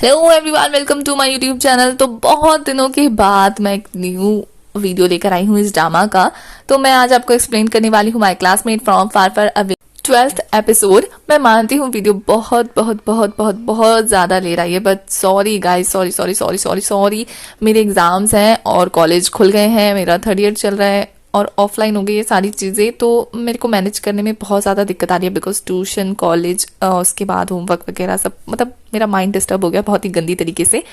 Hello everyone, welcome to my YouTube channel. तो बहुत दिनों के बाद मैं एक न्यू वीडियो लेकर आई हूँ इस ड्रामा का। तो मैं आज आपको एक्सप्लेन करने वाली हूँ my classmate from far far away 12th episode. मैं मानती हूँ वीडियो बहुत बहुत बहुत बहुत बहुत ज्यादा ले रही है, but sorry guys, sorry sorry sorry sorry sorry. मेरे एग्जाम्स हैं और कॉलेज खुल गए हैं, मेरा 3rd ईयर चल रहा है और ऑफलाइन हो गई ये सारी चीज़ें, तो मेरे को मैनेज करने में बहुत ज़्यादा दिक्कत आ रही है बिकॉज ट्यूशन, कॉलेज, उसके बाद होमवर्क वगैरह सब, मतलब मेरा माइंड डिस्टर्ब हो गया बहुत ही गंदी तरीके से।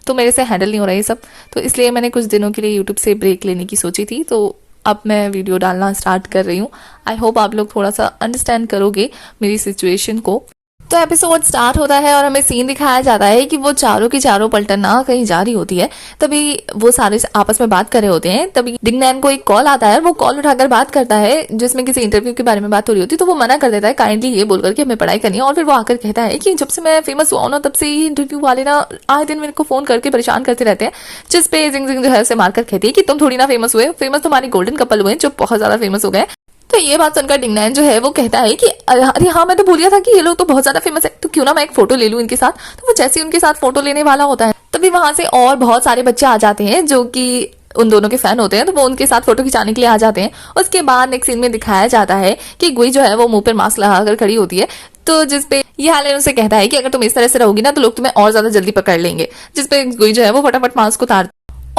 तो मेरे से हैंडल नहीं हो रहा है सब, तो इसलिए मैंने कुछ दिनों के लिए यूट्यूब से ब्रेक लेने की सोची थी। तो अब मैं वीडियो डालना स्टार्ट कर रही हूँ। आई होप आप लोग थोड़ा सा अंडरस्टैंड करोगे मेरी सिचुएशन को। तो एपिसोड स्टार्ट होता है और हमें सीन दिखाया जाता है कि वो चारों की चारों पलटन ना कहीं जा रही होती है। तभी वो सारे आपस में बात कर रहे होते हैं। तभी डिंगनैन को एक कॉल आता है और वो कॉल उठाकर बात करता है जिसमें किसी इंटरव्यू के बारे में बात हो रही होती है। तो वो मना कर देता है काइंडली ये बोलकर कि हमें पढ़ाई करनी है। और फिर वो आकर कहता है कि जब से मैं फेमस हुआ हूं ना तब से ही इंटरव्यू वाले ना आए दिन मेरे को फोन करके परेशान करते रहते हैं। जिस पे जिंग जिंग जो है उसे मारकर कहती है कि तुम थोड़ी ना फेमस हुए, फेमस तुम्हारी गोल्डन कपल हुए जो बहुत ज्यादा फेमस हो गए। तो ये बात सुनकर डिंगनैन जो है वो कहता है कि अरे हाँ, मैं तो भूल गया था कि ये लोग तो बहुत ज्यादा फेमस है, तो क्यों ना मैं एक फोटो ले लूं इनके साथ। तो वो जैसे ही उनके साथ फोटो लेने वाला होता है तभी वहां से और बहुत सारे बच्चे आ जाते हैं जो कि उन दोनों के फैन होते हैं। तो वो उनके साथ फोटो खिंचाने के लिए आ जाते हैं। उसके बाद नेक्स्ट सीन में दिखाया जाता है कि गुई जो है वो मुंह पर मास्क लगाकर खड़ी होती है। तो जिसपे ये हालेन उसे कहता है कि अगर तुम इस तरह से रहोगी ना तो लोग तुम्हें और ज्यादा जल्दी पकड़ लेंगे। जिसपे गुई जो है वो फटाफट मास्क उतार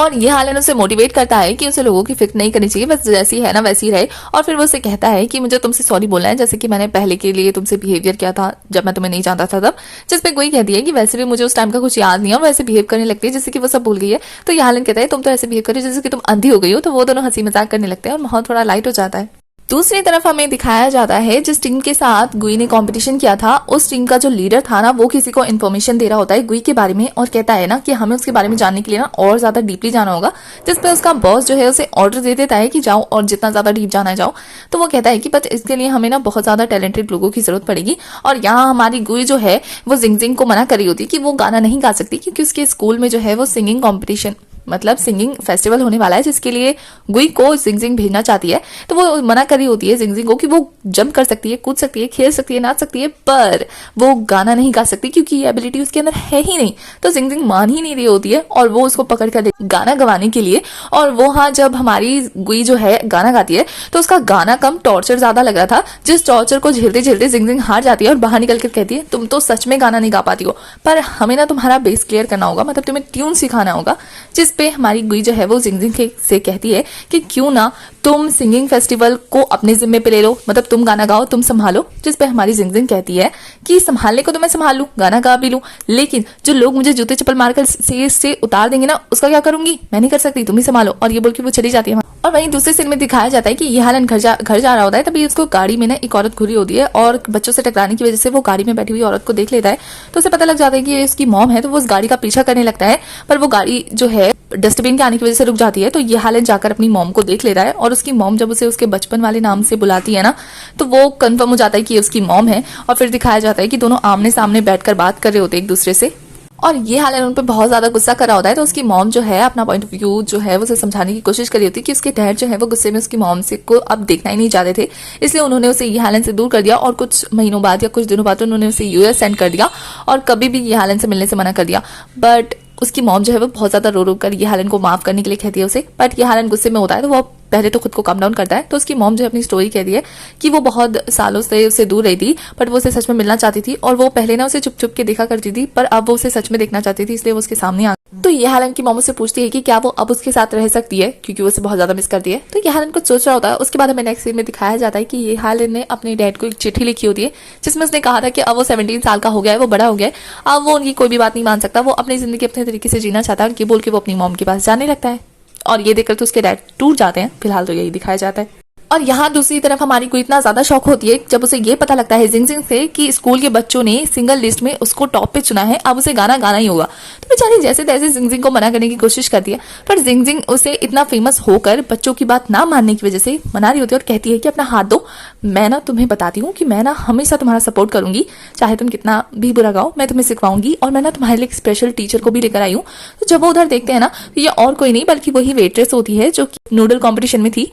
और ये हालन उसे मोटिवेट करता है कि उसे लोगों की फिक्र नहीं करनी चाहिए, बस जैसी है ना वैसी रहे। और फिर वो उसे कहता है कि मुझे तुमसे सॉरी बोलना है, जैसे कि मैंने पहले के लिए तुमसे बिहेवियर किया था जब मैं तुम्हें नहीं जानता था तब। जिस पे कोई कहती है कि वैसे भी मुझे उस टाइम का कुछ याद नहीं है और वैसे बिहेव करने लगती है जैसे कि वो सब भूल गई है। तो ये हालन कहता है तुम तो ऐसे बिहेव करो जैसे कि तुम अंधी हो गई हो। तो वो दोनों हंसी मजाक करने लगते हैं और माहौल थोड़ा लाइट हो जाता है। दूसरी तरफ हमें दिखाया जाता है जिस टीम के साथ गुई ने कंपटीशन किया था उस टीम का जो लीडर था ना वो किसी को इन्फॉर्मेशन दे रहा होता है गुई के बारे में और कहता है ना कि हमें उसके बारे में जानने के लिए ना और ज्यादा डीपली जाना होगा। जिसपे उसका बॉस जो है उसे ऑर्डर दे देता है कि जाओ और जितना ज्यादा डीप जाना है जाओ। तो वो कहता है कि बट इसके लिए हमें ना बहुत ज्यादा टैलेंटेड लोगों की जरूरत पड़ेगी। और यहाँ हमारी गुई जो है वो जिंग जिंग को मना कर रही होती है कि वो गाना नहीं गा सकती क्योंकि उसके स्कूल में जो है वो सिंगिंग कॉम्पिटिशन, मतलब सिंगिंग फेस्टिवल होने वाला है जिसके लिए गुई को जिंग जिंग भेजना चाहती है। तो वो मना कर रही होती है जिंग जिंग को कि वो जंप कर सकती है, कूद सकती है, खेल सकती है, नाच सकती है, पर वो गाना नहीं गा सकती क्योंकि ये एबिलिटी उसके अंदर है ही नहीं। तो जिंग जिंग मान ही नहीं रही होती है और वो उसको पकड़ कर गाना गवाने के लिए। और वो हाँ, जब हमारी गुई जो है गाना गाती है तो उसका गाना कम टॉर्चर ज्यादा लग रहा था। जिस टॉर्चर को झेलते झेलते जिंग जिंग हार जाती है और बाहर निकल कर कहती है तुम तो सच में गाना नहीं गा पाती हो, पर हमें ना तुम्हारा बेस क्लियर करना होगा, मतलब तुम्हें ट्यून सिखाना होगा। जिस पे हमारी गुई जो है वो जिंग जिंग से कहती है कि क्यों ना तुम सिंगिंग फेस्टिवल को अपने जिम्मे पे ले लो, मतलब तुम गाना गाओ, तुम संभालो। जिस पे हमारी जिंग जिंग कहती है कि संभालने को तो मैं संभाल लूं, गाना गा भी लूं, लेकिन जो लोग मुझे जूते चप्पल मारकर से उतार देंगे ना उसका क्या करूंगी, मैं नहीं कर सकती, तुम ही संभालो। और ये बोल के वो चली जाती है। और वहीं दूसरे सीन में दिखाया जाता है कि ये हालन घर जा रहा होता है। तभी उसको गाड़ी में ना एक औरत घुरी होती है और बच्चों से टकराने की वजह से वो गाड़ी में बैठी हुई औरत को देख लेता है। तो उसे पता लग जाता है कि ये उसकी मॉम है। तो वो उस गाड़ी का पीछा करने लगता है, पर वो गाड़ी जो है डस्टबिन के आने की वजह से रुक जाती है। तो ये हालन जाकर अपनी मॉम को देख लेता है और उसकी मॉम जब उसे उसके बचपन वाले नाम से बुलाती है ना तो वो कंफर्म हो जाता है कि ये उसकी मॉम है। और फिर दिखाया जाता है कि दोनों आमने सामने बैठकर बात कर रहे होते हैं एक दूसरे से। और ये हालन उन पर बहुत ज्यादा गुस्सा कर रहा होता है। तो उसकी मॉम जो है अपना पॉइंट ऑफ व्यू जो है वो उसे समझाने की कोशिश कर रही होती है कि उसके डैड जो है वो गुस्से में उसकी मॉम से को अब देखना ही नहीं चाहते थे, इसलिए उन्होंने उसे ये हालन से दूर कर दिया। और कुछ महीनों बाद या कुछ दिनों बाद उन्होंने उसे यूएस सेंड कर दिया और कभी भी ये हालन से मिलने से मना कर दिया। बट उसकी मॉम जो है वो बहुत ज्यादा रो रो कर ये हालन को माफ करने के लिए कहती है उसे। बट ये हालन गुस्से में होता है तो वो पहले तो खुद को कम डाउन करता है। तो उसकी मॉम जो है अपनी स्टोरी कहती है कि वो बहुत सालों से उससे दूर रही थी, बट वो उसे सच में मिलना चाहती थी। और वो पहले ना उसे चुप चुप के देखा करती थी, पर अब वो उसे सच में देखना चाहती थी, इसलिए वो उसके सामने आ। तो ये हालन की मॉम से पूछती है कि क्या वो अब उसके साथ रह सकती है क्योंकि वो उसे बहुत ज्यादा मिस करती है। तो ये हालन कुछ सोच रहा होता है। उसके बाद हमें नेक्स्ट सीन में दिखाया जाता है कि ये हालन ने अपने डैड को एक चिट्ठी लिखी होती है जिसमें उसने कहा था कि अब वो 17 साल का हो गया है, वो बड़ा हो गया है, अब वो उनकी कोई भी बात नहीं मान सकता, वो अपनी जिंदगी अपने तरीके से जीना चाहता है। उनकी बोल के वो अपनी मॉम के पास जाने लगता है और ये देखकर तो उसके डैड टूट जाते हैं। फिलहाल तो यही दिखाया जाता है। और यहाँ दूसरी तरफ हमारी को इतना ज्यादा शौक होती है जब उसे ये पता लगता है जिंग जिंग से कि स्कूल के बच्चों ने सिंगल लिस्ट में उसको टॉप पे चुना है, अब उसे गाना गाना ही होगा। तो बेचारी जैसे तैसे जिंग जिंग को मना करने की कोशिश करती है, पर जिंग जिंग उसे इतना फेमस होकर बच्चों की बात ना मानने की वजह से मना रही होती है और कहती है कि अपना हाथ दो, मैं ना तुम्हें बताती हूँ कि मैं ना हमेशा तुम्हारा सपोर्ट करूंगी, चाहे तुम कितना भी बुरा गाओ मैं तुम्हें सिखवाऊंगी और मैं ना तुम्हारे लिए एक स्पेशल टीचर को भी लेकर आई हूँ। तो जब वो उधर देखते हैं ना तो ये और कोई नहीं बल्कि वही वेट्रेस होती है जो नूडल कॉम्पिटिशन में थी।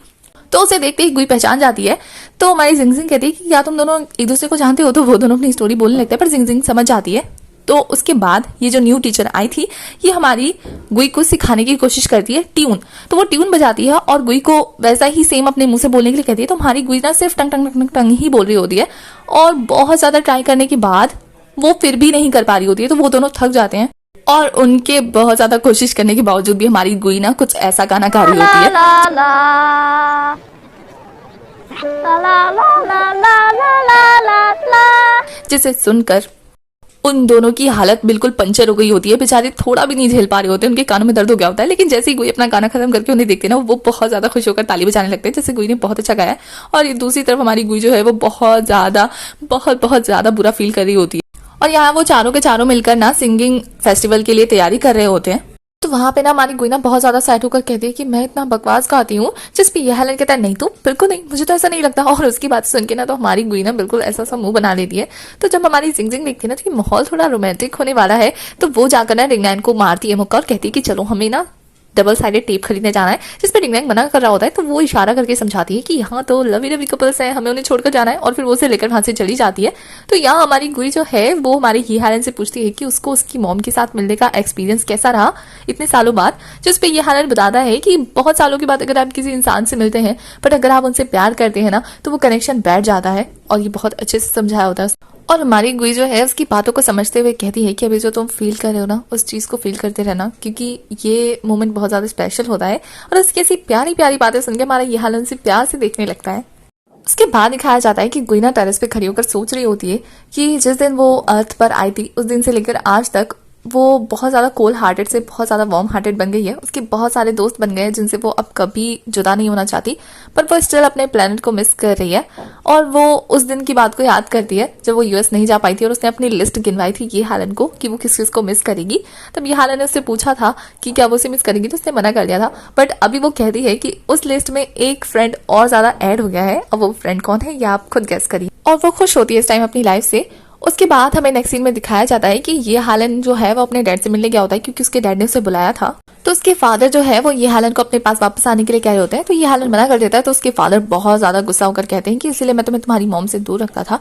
तो उसे देखते ही गुई पहचान जाती है। तो हमारी जिंग जिंग कहती है कि क्या तुम दोनों एक दूसरे को जानते हो। तो वो दोनों अपनी स्टोरी बोलने लगते हैं, पर जिंग जिंग समझ जाती है। तो उसके बाद ये जो न्यू टीचर आई थी ये हमारी गुई को सिखाने की कोशिश करती है ट्यून। तो वो ट्यून बजाती है और गुई को वैसा ही सेम अपने मुंह से बोलने के लिए कहती है। तो हमारी गुई ना सिर्फ टंग टंग टंग टंग ही बोल रही होती है और बहुत ज्यादा ट्राई करने के बाद वो फिर भी नहीं कर पा रही होती है। तो वो दोनों थक जाते हैं और उनके बहुत ज्यादा कोशिश करने के बावजूद भी हमारी गुई ना कुछ ऐसा गाना गा रही होती है जिसे सुनकर उन दोनों की हालत बिल्कुल पंचर हो गई होती है। बेचारे थोड़ा भी नहीं झेल पा रहे होते, उनके कानों में दर्द हो गया होता है। लेकिन जैसे ही गुई अपना गाना खत्म करके उन्हें देखते हैं ना, वो बहुत ज्यादा खुश होकर ताली बजाने लगते हैं, जैसे गुई ने बहुत अच्छा गाया है। और ये दूसरी तरफ हमारी गुई जो है वो बहुत ज्यादा बुरा फील कर रही होती है। और यहाँ वो चारों के चारों मिलकर ना सिंगिंग फेस्टिवल के लिए तैयारी कर रहे होते हैं। तो वहां पे ना हमारी गुई ना बहुत ज्यादा सैड होकर कहती है कि मैं इतना बकवास गाती हूँ, जिस पे ये हालन कहता है नहीं तो बिल्कुल नहीं, मुझे तो ऐसा नहीं लगता। और उसकी बात सुन के ना तो हमारी गुई ना बिल्कुल ऐसा सा मुंह बना लेती है। तो जब हमारी जिंगजिंग देखती है ना तो माहौल थोड़ा रोमांटिक होने वाला है, तो वो जाकर ना रिंगलैंड को मारती है मुक्का और कहती है कि चलो हमें ना डबल साइडेड टेप खरीदने जाना है, जिस पे रिंगलैंड मना कर रहा होता है। तो वो इशारा करके समझाती है कि यहाँ तो लवी लवी कपल्स हैं, हमें उन्हें छोड़कर जाना है। और फिर वो उसे लेकर वहां से चली जाती है। तो यहाँ हमारी गुई जो है वो हमारी ही हालन से पूछती है कि उसको उसकी मॉम के साथ मिलने का एक्सपीरियंस कैसा रहा इतने सालों बाद। जिस पे ये हालन बताता है कि बहुत सालों के बाद अगर आप किसी इंसान से मिलते हैं बट अगर आप उनसे प्यार करते हैं ना तो वो कनेक्शन बैठ जाता है। और ये बहुत अच्छे से समझाया होता है। और हमारी गुई जो है उसकी बातों को समझते हुए कहती है कि अभी जो तुम फील कर रहे हो ना उस चीज को फील करते रहना, क्योंकि ये मोमेंट बहुत ज्यादा स्पेशल होता है। और उसकी ऐसी प्यारी प्यारी बातें सुनकर हमारा ये हालन से प्यार से देखने लगता है। उसके बाद दिखाया जाता है कि गुई ना टेरेस पे खड़ी होकर सोच रही होती है कि जिस दिन वो अर्थ पर आई थी उस दिन से लेकर आज तक वो बहुत ज्यादा कोल्ड हार्टेड से बहुत ज्यादा वार्म हार्टेड बन गई है। उसके बहुत सारे दोस्त बन गए हैं जिनसे वो अब कभी जुदा नहीं होना चाहती, पर वो स्टिल अपने प्लेनेट को मिस कर रही है। और वो उस दिन की बात को याद करती है जब वो यूएस नहीं जा पाई थी और उसने अपनी लिस्ट गिनवाई थी ये हालन को कि वो किस किस को मिस करेगी। तब ये हालन ने उससे पूछा था कि क्या वो उसे मिस करेगी, तो उसने मना कर दिया था। बट अभी वो कहती है कि उस लिस्ट में एक फ्रेंड और ज्यादा ऐड हो गया है। अब वो फ्रेंड कौन है ये आप खुद गेस करिए। और वो खुश होती है इस टाइम अपनी लाइफ से। उसके बाद हमें नेक्स्ट सीन में दिखाया जाता है कि ये हालन जो है वो अपने डैड से मिलने गया होता है, क्योंकि उसके डैड ने उसे बुलाया था। तो उसके फादर जो है वो ये हालन को अपने पास वापस आने के लिए कह रहे होते हैं। तो ये हालन मना कर देता है। तो उसके फादर बहुत ज्यादा गुस्सा होकर कहते हैं कि इसलिए मैं तुम्हारी मॉम से दूर रखता था,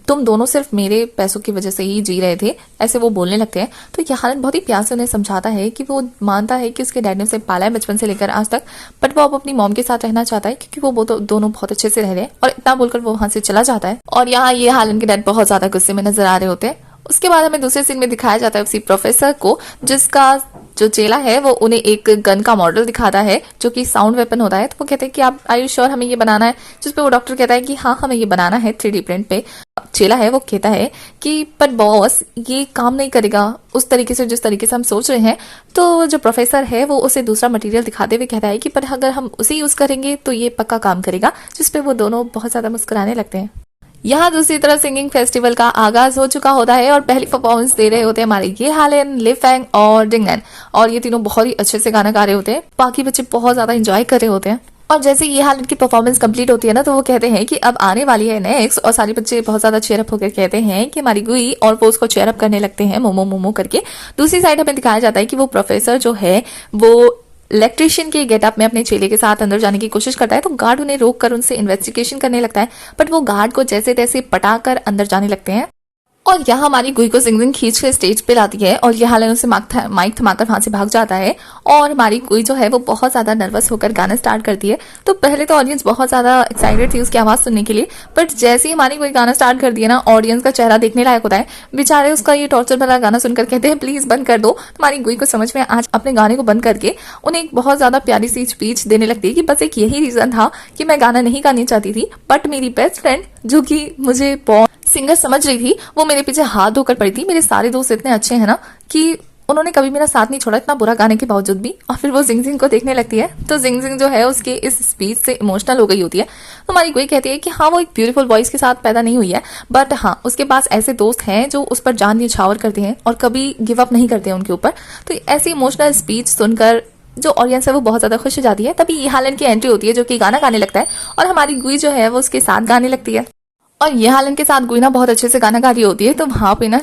तुम दोनों सिर्फ मेरे पैसों की वजह से ही जी रहे थे, ऐसे वो बोलने लगते हैं। तो ये हालन बहुत ही प्यार से उन्हें समझाता है कि वो मानता है कि उसके डैड ने उसे पाला है बचपन से लेकर आज तक, बट वो अब अपनी मॉम के साथ रहना चाहता है क्योंकि वो दोनों बहुत अच्छे से रह रहे हैं। और इतना बोलकर वो वहां से चला जाता है। और यहाँ ये हालन के डैड बहुत ज्यादा गुस्से में नजर आ रहे होते हैं। उसके बाद हमें दूसरे सीन में दिखाया जाता है उसी प्रोफेसर को, जिसका जो चेला है वो उन्हें एक गन का मॉडल दिखाता है जो कि साउंड वेपन होता है। तो वो कहते हैं कि आप आर यू श्योर हमें ये बनाना है, जिसपे वो डॉक्टर कहता है कि हाँ हमें ये बनाना है 3D प्रिंट पे। चेला है वो कहता है कि पर बॉस ये काम नहीं करेगा उस तरीके से जिस तरीके से हम सोच रहे हैं। तो जो प्रोफेसर है वो उसे दूसरा मटेरियल दिखाते हुए कहता है कि पर अगर हम उसे यूज करेंगे तो ये पक्का काम करेगा, जिसपे वो दोनों बहुत ज्यादा मुस्कुराने लगते हैं। यहाँ दूसरी तरफ सिंगिंग फेस्टिवल का आगाज हो चुका होता है और पहली परफॉर्मेंस दे रहे होते हैं हमारे ये हालन, लिव फैंग और डिंगलैंड। और ये तीनों बहुत ही अच्छे से गाना गा रहे होते हैं। बाकी बच्चे बहुत ज्यादा एंजॉय कर रहे होते हैं। और जैसे ये हालन की परफॉर्मेंस कंप्लीट होती है ना तो वो कहते हैं कि अब आने वाली है नेक्स्ट। और सारे बच्चे बहुत ज्यादा चेयरअप होकर कहते हैं कि हमारी गुई, और वो उसको चेयरअप करने लगते हैं मोमो मोमो करके। दूसरी साइड हमें दिखाया जाता है कि वो प्रोफेसर जो है वो इलेक्ट्रिशियन के गेटअप में अपने चेले के साथ अंदर जाने की कोशिश करता है। तो गार्ड उन्हें रोककर उनसे इन्वेस्टिगेशन करने लगता है, बट वो गार्ड को जैसे तैसे पटाकर अंदर जाने लगते हैं। और यहाँ हमारी गुई को जिंगजिंग खींच के स्टेज पे लाती है और ये हालन उसे माइक थमाकर वहां से भाग जाता है। और हमारी गुई जो है वो बहुत ज्यादा नर्वस होकर गाना स्टार्ट करती है। तो पहले तो ऑडियंस बहुत ज्यादा एक्साइटेड थी उसकी आवाज सुनने के लिए, बट जैसे ही हमारी गुई गाना स्टार्ट कर दिया ना ऑडियंस का चेहरा देखने लायक होता है। बेचारे उसका ये टॉर्चर भरा गाना सुनकर कहते हैं प्लीज बंद कर दो। हमारी गुई को समझ में आज अपने गाने को बंद करके उन्हें एक बहुत ज्यादा प्यारी सी स्पीच देने लगती है कि बस एक यही रीजन था कि मैं गाना नहीं गानी चाहती थी, बट मेरी बेस्ट फ्रेंड जो कि मुझे सिंगर समझ रही थी वो मेरे पीछे हाथ धोकर पड़ी थी। मेरे सारे दोस्त इतने अच्छे हैं ना कि उन्होंने कभी मेरा साथ नहीं छोड़ा इतना बुरा गाने के बावजूद भी। और फिर वो जिंगजिंग को देखने लगती है। तो जिंगजिंग जो है उसके इस स्पीच से इमोशनल हो गई होती है। तो हमारी गुई कहती है कि हाँ वो एक ब्यूटीफुल वॉइस के साथ पैदा नहीं हुई है, बट हाँ उसके पास ऐसे दोस्त हैं जो उस पर जान न्यौछावर करते हैं और कभी गिव अप नहीं करते हैं उनके ऊपर। तो ऐसी इमोशनल स्पीच सुनकर जो ऑडियंस है वो बहुत ज्यादा खुश हो जाती है। तभी ये हालन की एंट्री होती है जो कि गाना गाने लगता है और हमारी गुई जो है वो उसके साथ गाने लगती है। और ये हालन के साथ गुई ना बहुत अच्छे से गाना गा रही होती है। तो वहां पे ना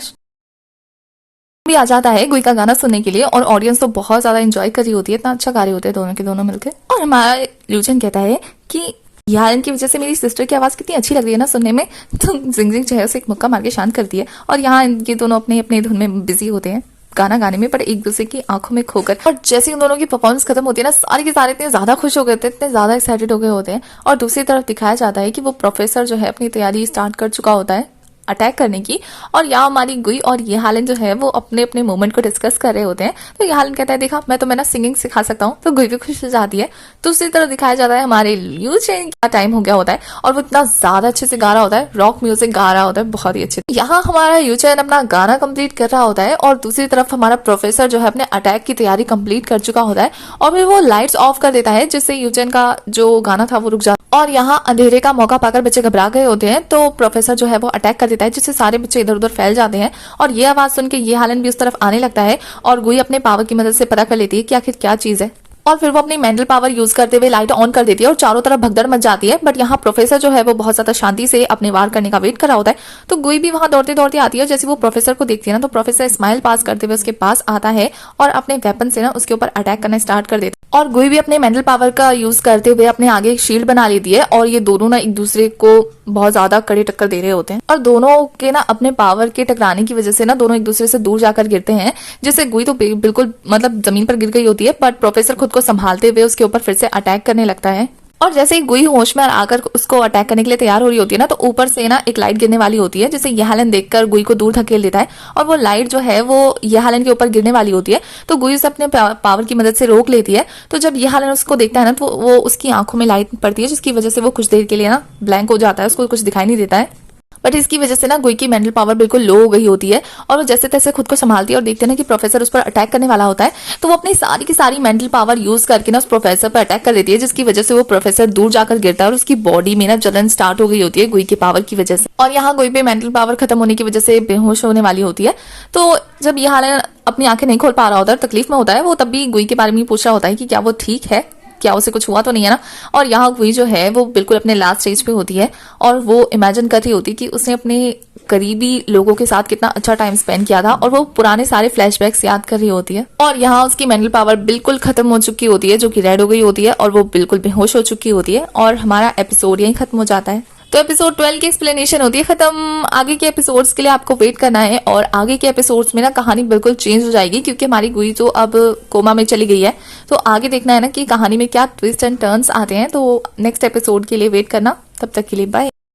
भी आ जाता है गुई का गाना सुनने के लिए और ऑडियंस तो बहुत ज्यादा एंजॉय कर रही होती है, इतना अच्छा गा रहे होते हैं दोनों के दोनों मिलकर। और हमारा ल्यूजन कहता है कि यार की वजह से मेरी सिस्टर की आवाज कितनी अच्छी लग रही है ना सुनने में। तो जिंग जिंग जो है उसे एक मुक्का मार के शांत करती है और यहाँ ये दोनों अपने अपने धुन में बिजी होते हैं गाना गाने में, पर एक दूसरे की आंखों में खोकर। और जैसे उन दोनों की परफॉर्मेंस खत्म होती है ना, सारे के सारे इतने ज्यादा खुश हो गए थे, इतने ज्यादा एक्साइटेड हो गए होते हैं। और दूसरी तरफ दिखाया जाता है कि वो प्रोफेसर जो है अपनी तैयारी स्टार्ट कर चुका होता है अटैक करने की। और यहाँ हमारी गुई और ये हालन जो है वो अपने अपने मोमेंट को डिस्कस कर रहे होते हैं। तो ये हालन कहता है देखा मैं तो सिंगिंग सिखा सकता हूँ। तो गुई भी खुश हो जाती है। दूसरी तरफ दिखाया जाता है हमारे लियू चेन का टाइम हो गया होता है और वो इतना ज्यादा अच्छे से गा रहा होता है, रॉक म्यूजिक गा रहा होता है बहुत ही अच्छे। यहाँ हमारा यू चैन अपना गाना कंप्लीट कर रहा होता है और दूसरी तरफ हमारा प्रोफेसर जो है अपने अटैक की तैयारी कंप्लीट कर चुका होता है और फिर वो लाइट्स ऑफ कर देता है जिससे यू चैन का जो गाना था वो रुक जाता है। और यहाँ अंधेरे का मौका पाकर बच्चे घबरा गए होते हैं, तो प्रोफेसर जो है वो अटैक कर देता है जिससे सारे बच्चे इधर उधर फैल जाते हैं। और ये आवाज सुन के ये हालन भी उस तरफ आने लगता है और गुई अपने पावर की मदद से पता कर लेती है कि आखिर क्या चीज है। और फिर वो अपनी मेंटल पावर यूज करते हुए लाइट ऑन कर देती है और चारों तरफ भगदड़ मच जाती है। बट यहाँ प्रोफेसर जो है वो बहुत ज्यादा शांति से अपने वार करने का वेट कर रहा होता है। तो गुई भी वहां दौड़ते दौड़ते आती है और जैसे वो प्रोफेसर को देखती है ना, तो प्रोफेसर स्माइल पास करते हुए उसके पास आता है और अपने वेपन से ना उसके ऊपर अटैक करना स्टार्ट कर देता है। और गुई भी अपने मेंटल पावर का यूज करते हुए अपने आगे एक शील्ड बना लेती है और ये दोनों ना एक दूसरे को बहुत ज्यादा कड़ी टक्कर दे रहे होते हैं। और दोनों के ना अपने पावर के टकराने की वजह से ना दोनों एक दूसरे से दूर जाकर गिरते हैं, जिससे गुई तो बिल्कुल जमीन पर गिर गई होती है। बट प्रोफेसर खुद को संभालते हुए उसके ऊपर फिर से अटैक करने लगता है। और जैसे ही गुई होश में आकर उसको अटैक करने के लिए तैयार हो रही होती है ना, तो ऊपर से ना एक लाइट गिरने वाली होती है जिसे यहालन देखकर गुई को दूर धकेल देता है और वो लाइट जो है वो यहालन के ऊपर गिरने वाली होती है। तो गुई उसे अपने पावर की मदद से रोक लेती है। तो जब यहालन उसको देखता है ना, तो वो उसकी आंखों में लाइट पड़ती है जिसकी वजह से वो कुछ देर के लिए ना ब्लैंक हो जाता है, उसको कुछ दिखाई नहीं देता है। बट इसकी वजह से ना गुई की मेंटल पावर बिल्कुल लो हो गई होती है और वो जैसे तैसे खुद को संभालती है और देखते हैं ना कि प्रोफेसर उस पर अटैक करने वाला होता है। तो वो अपनी सारी की सारी मेंटल पावर यूज करके ना उस प्रोफेसर पर अटैक कर देती है, जिसकी वजह से वो प्रोफेसर दूर जाकर गिरता है और उसकी बॉडी में ना जलन स्टार्ट हो गई होती है गुई की पावर की वजह से। और यहाँ गुई पे मेंटल पावर खत्म होने की वजह से बेहोश होने वाली होती है। तो जब ये हाल अपनी आंखें नहीं खोल पा रहा होता है, तकलीफ में होता है, वो तब भी गुई के बारे में पूछ रहा होता है कि क्या वो ठीक है, क्या उसे कुछ हुआ तो नहीं है ना। और यहाँ गुई जो है वो बिल्कुल अपने लास्ट स्टेज पे होती है और वो इमेजिन कर रही होती है कि उसने अपने करीबी लोगों के साथ कितना अच्छा टाइम स्पेंड किया था और वो पुराने सारे फ्लैशबैक्स याद कर रही होती है। और यहाँ उसकी मेंटल पावर बिल्कुल खत्म हो चुकी होती है, जो कि रेड हो गई होती है और वो बिल्कुल बेहोश हो चुकी होती है और हमारा एपिसोड यहीं खत्म हो जाता है। तो एपिसोड 12 की एक्सप्लेनेशन होती है खत्म। आगे के एपिसोड्स के लिए आपको वेट करना है और आगे के एपिसोड्स में ना कहानी बिल्कुल चेंज हो जाएगी क्योंकि हमारी गुई तो अब कोमा में चली गई है। तो आगे देखना है ना कि कहानी में क्या ट्विस्ट एंड टर्न्स आते हैं। तो नेक्स्ट एपिसोड के लिए वेट करना। तब तक के लिए बाय।